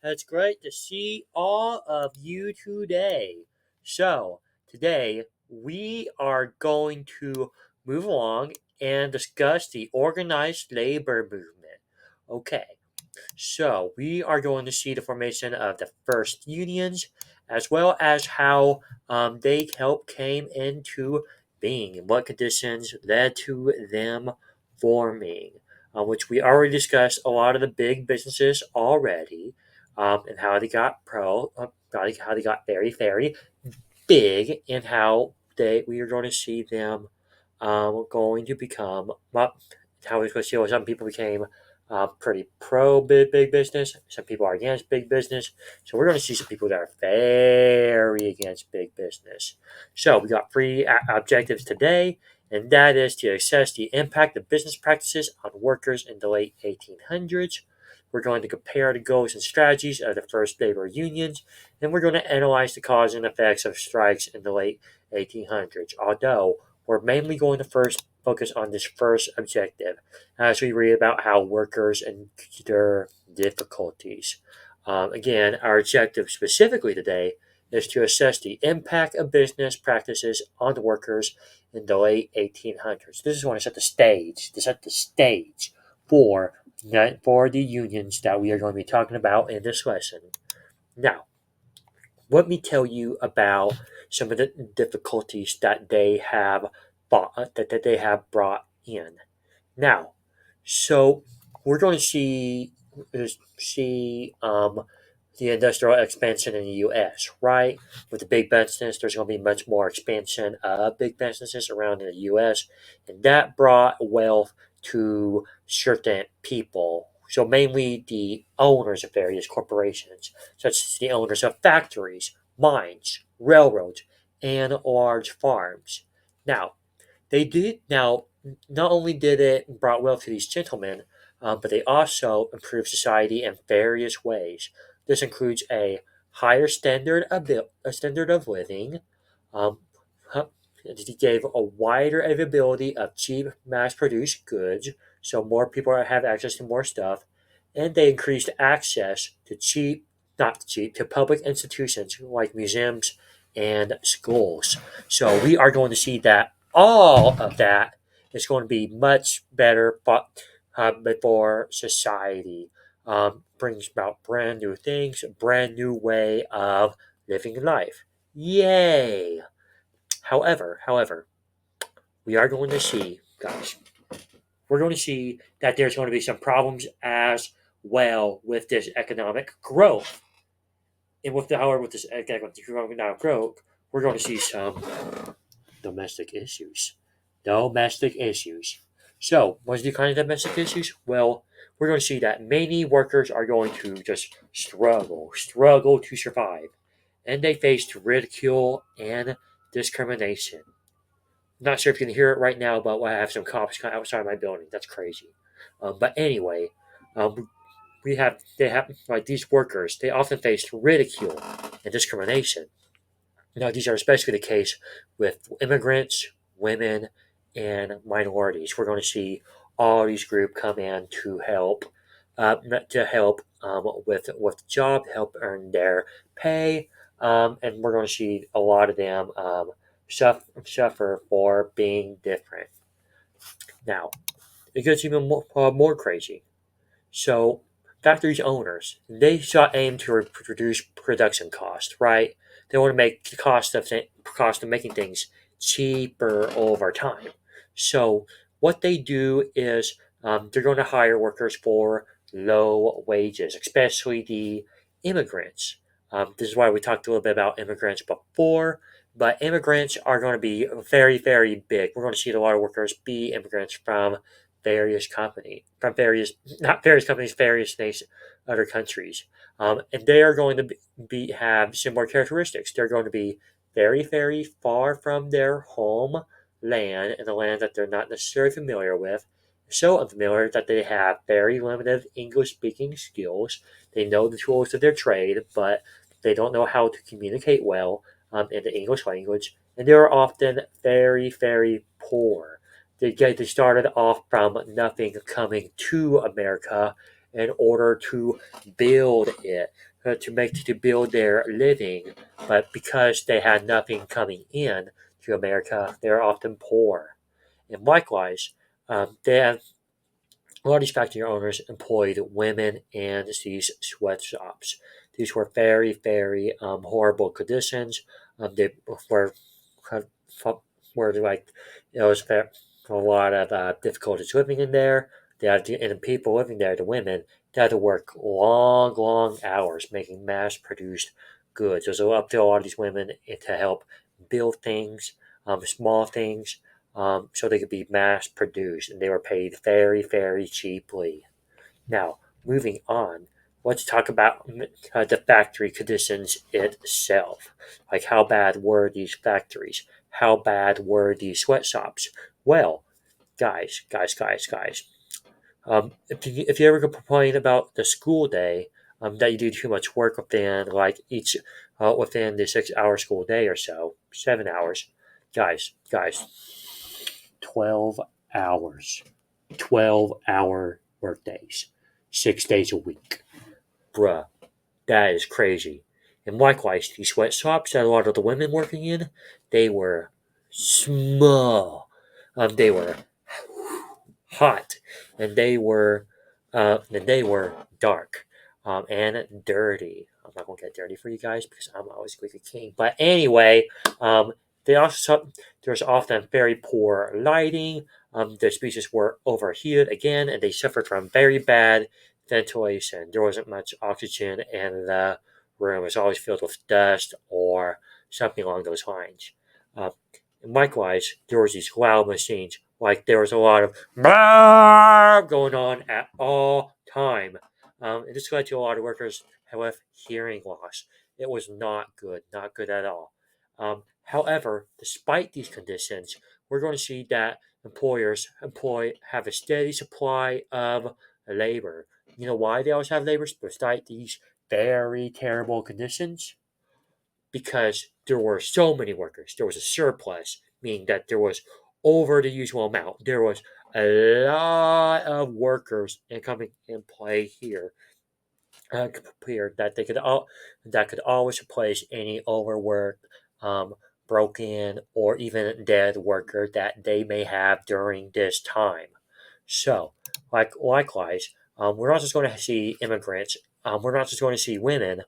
It's great to see all of you today. So, today we are going to move along and discuss the organized labor movement. Okay, so we are going to see the formation of the first unions as well as how they came into being and what conditions led to them forming, which we already discussed a lot of the big businesses already, and how they got how they got very, very big, and how we are going to see them going to become how we're going to see how some people became pretty pro big business. Some people are against big business. So we're going to see some people that are very against big business. So we got three objectives today, and that is to assess the impact of business practices on workers in the late 1800s. We're going to compare the goals and strategies of the first labor unions, and we're going to analyze the cause and effects of strikes in the late 1800s. Although we're mainly going to first focus on this first objective as we read about how workers endure difficulties. Again, our objective specifically today is to assess the impact of business practices on the workers in the late 1800s. This is when to set the stage for the unions that we are going to be talking about in this lesson. Now, let me tell you about some of the difficulties that they have brought in. Now, so we're going to see the industrial expansion in the U.S. Right, with the big business, there's going to be much more expansion of big businesses around in the U.S., and that brought wealth to certain people. So mainly the owners of various corporations, such as the owners of factories, mines, railroads, and large farms. Now, they did now. Not only did it brought wealth to these gentlemen, but they also improved society in various ways. This includes a higher standard of living. Um, it gave a wider availability of cheap, mass-produced goods, so more people have access to more stuff, and they increased access to not cheap, to public institutions like museums and schools. So we are going to see that all of that is going to be much better for society. Brings about brand new things, a brand new way of living life. Yay! However, we are going to see, guys, we're going to see that there's going to be some problems as well with this economic growth. And with this economic growth, we're going to see some domestic issues. Domestic issues. So, what's the kind of domestic issues? Well, we're going to see that many workers are going to just struggle to survive. And they face ridicule and discrimination. Not sure if you can hear it right now, but I have some cops outside my building. That's crazy. But anyway, um, they have like these workers. They often face ridicule and discrimination. Now, these are especially the case with immigrants, women, and minorities. We're going to see all these groups come in to help with the job, help earn their pay, and we're going to see a lot of them suffer for being different. Now, it gets even more crazy. So, factories owners, they shot aim to reduce production cost, right? They want to make the cost of making things cheaper over time. So, what they do is they're going to hire workers for low wages, especially the immigrants. This is why we talked a little bit about immigrants before. But immigrants are going to be very, very big. We're going to see a lot of workers be immigrants from various not various companies, various nations, other countries, and they are going to have similar characteristics. They're going to be very, very far from their home land and the land that they're not necessarily familiar with. So unfamiliar that they have very limited English speaking skills. They know the tools of their trade, but they don't know how to communicate well in the English language, and they are often very, very poor. They started off from nothing, coming to America in order to build it. to build their living, but because they had nothing coming in to America, they're often poor. And likewise, they have a lot of these factory owners employed women in these sweatshops. These were very, very horrible conditions. They were were like it was a lot of difficulties living in there. They had to, and the people living there, the women, they had to work long, long hours making mass-produced goods. It was up to a lot of these women to help build things, small things, so they could be mass-produced, and they were paid very, very cheaply. Now, moving on, let's talk about the factory conditions itself. Like, how bad were these factories? How bad were these sweatshops? Well, guys. If you ever complain about the school day, that you do too much work within like each within the 6 hour school day or so, 7 hours, guys, 12 hours, 12-hour work days, 6 days a week, bruh, that is crazy. And likewise, these sweatshops that a lot of the women working in, they were small, they were hot, and they were dark, and dirty. I'm not gonna get dirty for you guys because I'm always squeaky king. But anyway, they also there's often very poor lighting. The species were overheated again, and they suffered from very bad ventilation. There wasn't much oxygen, and the room was always filled with dust or something along those lines. Uh, and likewise, there was these loud machines. Like there was a lot of going on at all time. And this led to a lot of workers with hearing loss. It was not good, not good at all. However, despite these conditions, we're going to see that employers have a steady supply of labor. You know why they always have labor despite these very terrible conditions? Because there were so many workers. There was a surplus, meaning that there was over the usual amount. There was a lot of workers and coming in play here, that they could always replace any overworked, broken, or even dead worker that they may have during this time. So, likewise, we're not just going to see immigrants. We're not just going to see women.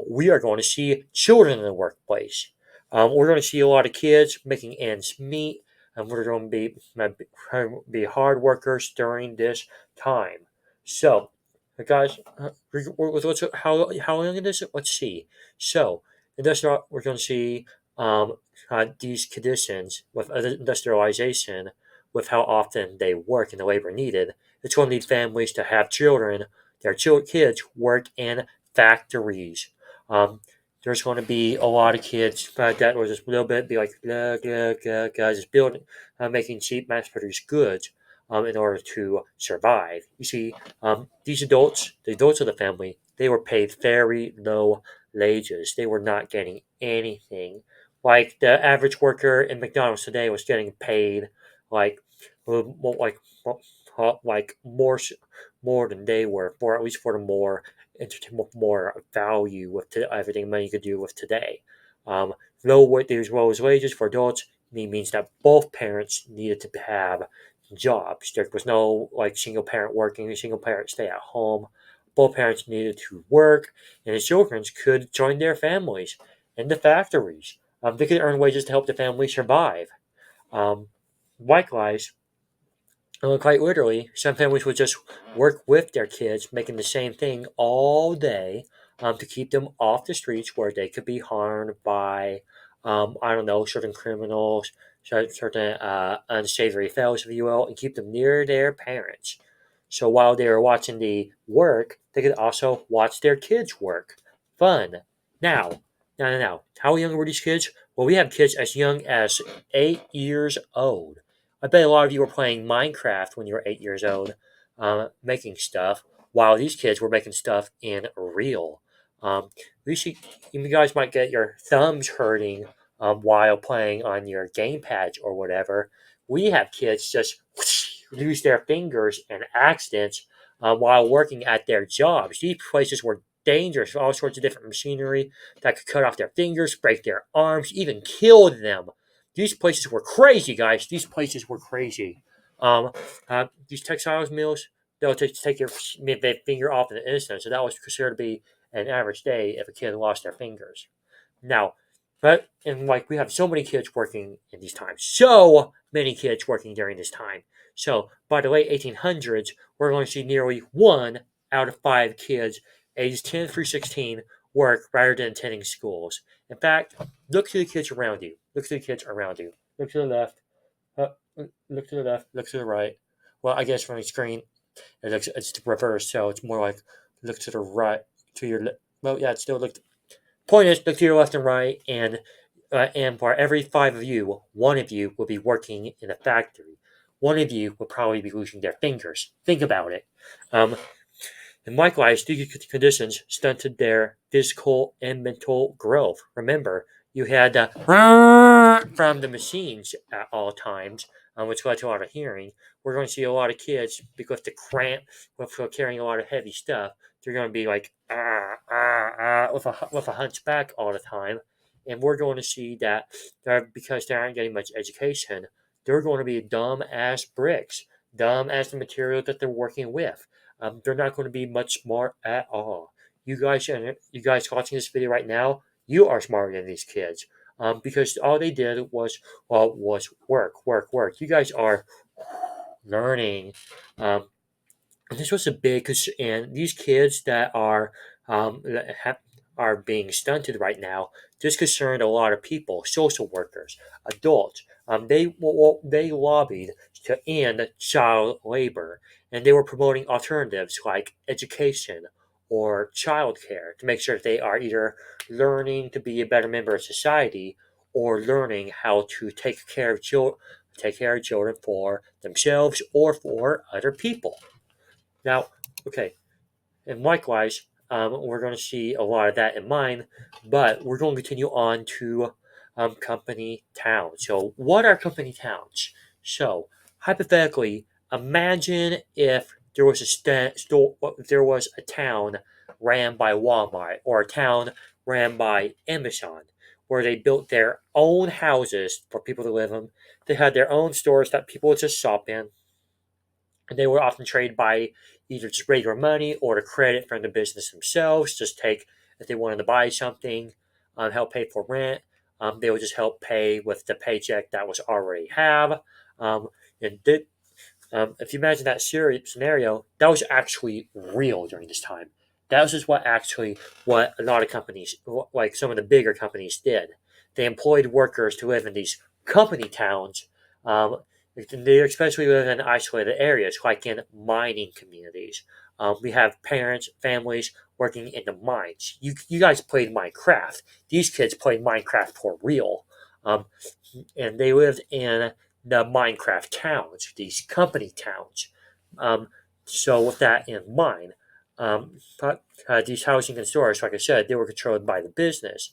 We are going to see children in the workplace. We're going to see a lot of kids making ends meet, and we're going to be hard workers during this time. So, guys, how long is it? Let's see. So, we're going to see these conditions with industrialization, with how often they work and the labor needed. It's going to need families to have children. Their kids work in factories. Um, there's going to be a lot of kids that will just a little bit be like, blah, blah, blah, blah, just building, making cheap mass-produced goods in order to survive. You see, these adults, the adults of the family, they were paid very low wages. They were not getting anything. Like the average worker in McDonald's today was getting paid like like more than they were, for at least for the more value with everything money could do with today. These low wages for adults means that both parents needed to have jobs. There was no like single parent working, single parent stay at home. Both parents needed to work, and the children could join their families in the factories. They could earn wages to help the family survive. Um, Likewise, quite literally, some families would just work with their kids, making the same thing all day, to keep them off the streets where they could be harmed by, I don't know, certain criminals, certain unsavory fellows, if you will, and keep them near their parents. So while they were watching the work, they could also watch their kids work. Fun. Now, now. How young were these kids? Well, we have kids as young as 8 years old. I bet a lot of you were playing Minecraft when you were 8 years old, making stuff, while these kids were making stuff in real. You see, you guys might get your thumbs hurting while playing on your gamepad or whatever. We have kids just lose their fingers in accidents while working at their jobs. These places were dangerous, all sorts of different machinery that could cut off their fingers, break their arms, even kill them. These places were crazy, guys. These places were crazy. These textiles mills, they'll take your finger off in an instant. So that was considered to be an average day if a kid lost their fingers. Now, but and like we have so many kids working in these times, so many kids working during this time. So by the late 1800s, we're going to see nearly 1 out of 5 kids ages 10 through 16 work rather than attending schools. In fact, look to the kids around you. Look to the kids around you. Look to the left. Uh, look to the left. Look to the right. Well, I guess from the screen, it's the reverse, so it's more like look to the right, to your left. Well, yeah, it's still look. Point is, look to your left and right, and for every 5 of you, 1 of you will be working in a factory. 1 of you will probably be losing their fingers. Think about it. Um, and likewise, these conditions stunted their physical and mental growth. Remember, you had from the machines at all times, which led to a lot of hearing. We're going to see a lot of kids because the cramp with carrying a lot of heavy stuff. They're going to be like with a hunchback all the time, and we're going to see that because they aren't getting much education, they're going to be dumb as bricks, dumb as the material that they're working with. They're not going to be much smart at all. You guys watching this video right now, you are smarter than these kids. Because all they did was work, work, work. You guys are learning. Um, and this was a big, and these kids that are being stunted right now just concerned a lot of people, social workers, adults. They lobbied to end child labor, and they were promoting alternatives like education or childcare to make sure that they are either learning to be a better member of society or learning how to take care of children for themselves or for other people. Now, okay, and likewise, we're going to see a lot of that in mind, but we're going to continue on to company towns. So, what are company towns? So, hypothetically, imagine if there was there was a town ran by Walmart or a town ran by Amazon, where they built their own houses for people to live in. They had their own stores that people would just shop in, and they were often traded by either just regular money or the credit from the business themselves. Just take if they wanted to buy something, help pay for rent. They would just help pay with the paycheck that was already have. Um, and did, if you imagine that scenario, that was actually real during this time. That was just what a lot of companies, like some of the bigger companies, did. They employed workers to live in these company towns. They especially live in isolated areas, like in mining communities. We have parents, families working in the mines. You guys played Minecraft. These kids played Minecraft for real. Um, and they lived in the Minecraft towns, these company towns. Um, so with that in mind, these housing and stores, like I said, they were controlled by the business,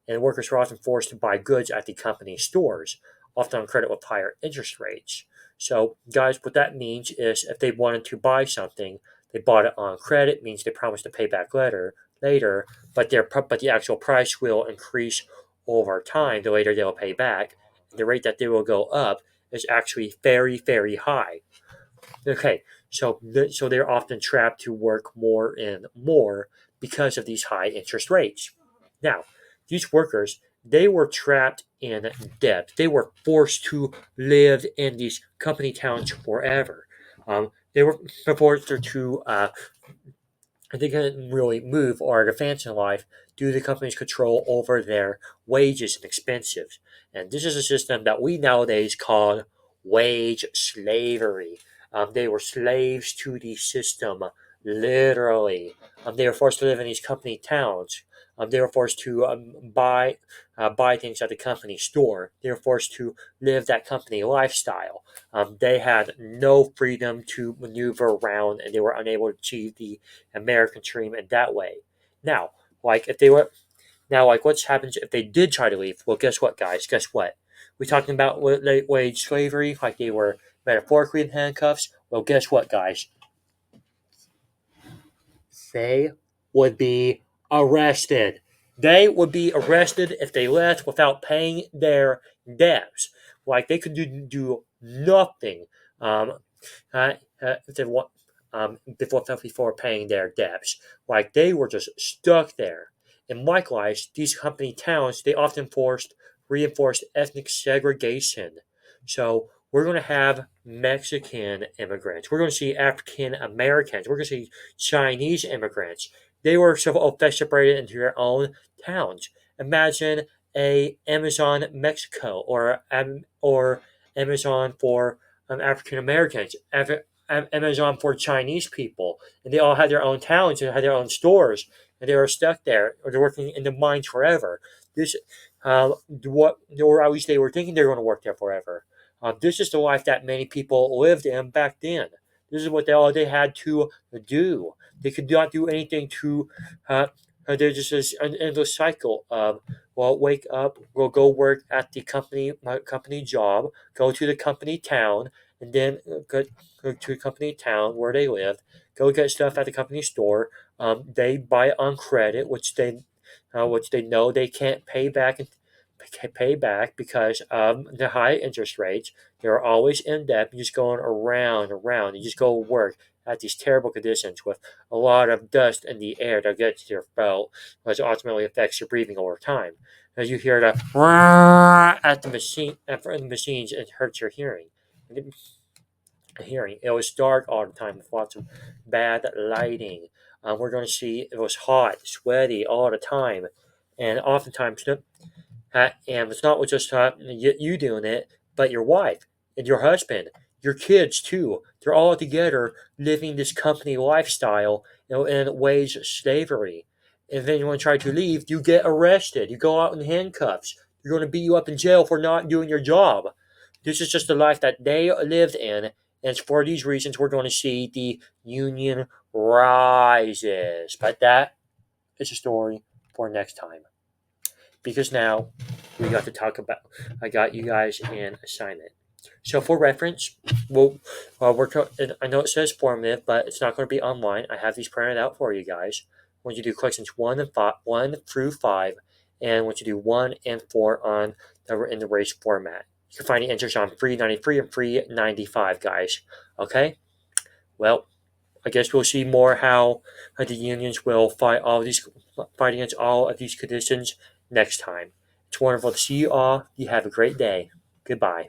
and workers were often forced to buy goods at the company stores, often on credit with higher interest rates. So, guys, what that means is if they wanted to buy something, they bought it on credit, means they promised to pay back later, but the actual price will increase over time. The later they'll pay back, the rate that they will go up is actually very, very high. Okay, so they're often trapped to work more and more because of these high interest rates. Now, these workers, they were trapped in debt. They were forced to live in these company towns forever. They were forced to they couldn't really move or advance in life due to the company's control over their wages and expenses. And this is a system that we nowadays call wage slavery. They were slaves to the system, literally. They were forced to live in these company towns. They were forced to buy things at the company store. They were forced to live that company lifestyle. They had no freedom to maneuver around, and they were unable to achieve the American dream in that way. Now, like if they were like what happens if they did try to leave? Well, guess what, guys? Guess what? We talking about wage slavery, like they were metaphorically in handcuffs. Well, guess what, guys? They would be arrested. They would be arrested if they left without paying their debts. Like they could do nothing if they want, before paying their debts. Like they were just stuck there. And likewise, these company towns they often reinforced ethnic segregation. So we're going to have Mexican immigrants. We're going to see African Americans. We're going to see Chinese immigrants. They were separated into their own towns. Imagine a Amazon Mexico or Amazon for African Americans, Amazon for Chinese people, and they all had their own towns and had their own stores, and they were stuck there or they're working in the mines forever. This, what, or at least they were thinking they were going to work there forever. This is the life that many people lived in back then. This is what they had to do. They could not do anything to. There's just this endless cycle of well, wake up, we'll go work at the my company job, go to the company town, and then go to the company town where they live, go get stuff at the company store. They buy it on credit, which they know they can't pay back because of the high interest rates. They're always in debt. You're just going around and around. You just go work at these terrible conditions with a lot of dust in the air that gets to your throat, which ultimately affects your breathing over time. As you hear the at the machines, it hurts your hearing. It was dark all the time with lots of bad lighting. We're going to see it was hot, sweaty all the time, and oftentimes, and it's not just you doing it, but your wife and your husband, your kids too. They're all together living this company lifestyle, and wage slavery. And then when you try to leave, you get arrested. You go out in handcuffs. You're going to beat you up in jail for not doing your job. This is just the life that they lived in, and for these reasons, we're going to see the Union rises. But that is a story for next time. Because now we got to talk about, I got you guys an assignment. So for reference, I know it says formative, but it's not going to be online. I have these printed out for you guys. I want you to do questions 1 through 5, and I want you to do 1 and 4 on in the race format. You can find the answers on free 93 and free 95, guys. Okay? Well, I guess we'll see more how the unions will fight against all of these conditions next time. It's wonderful to see you all. You have a great day. Goodbye.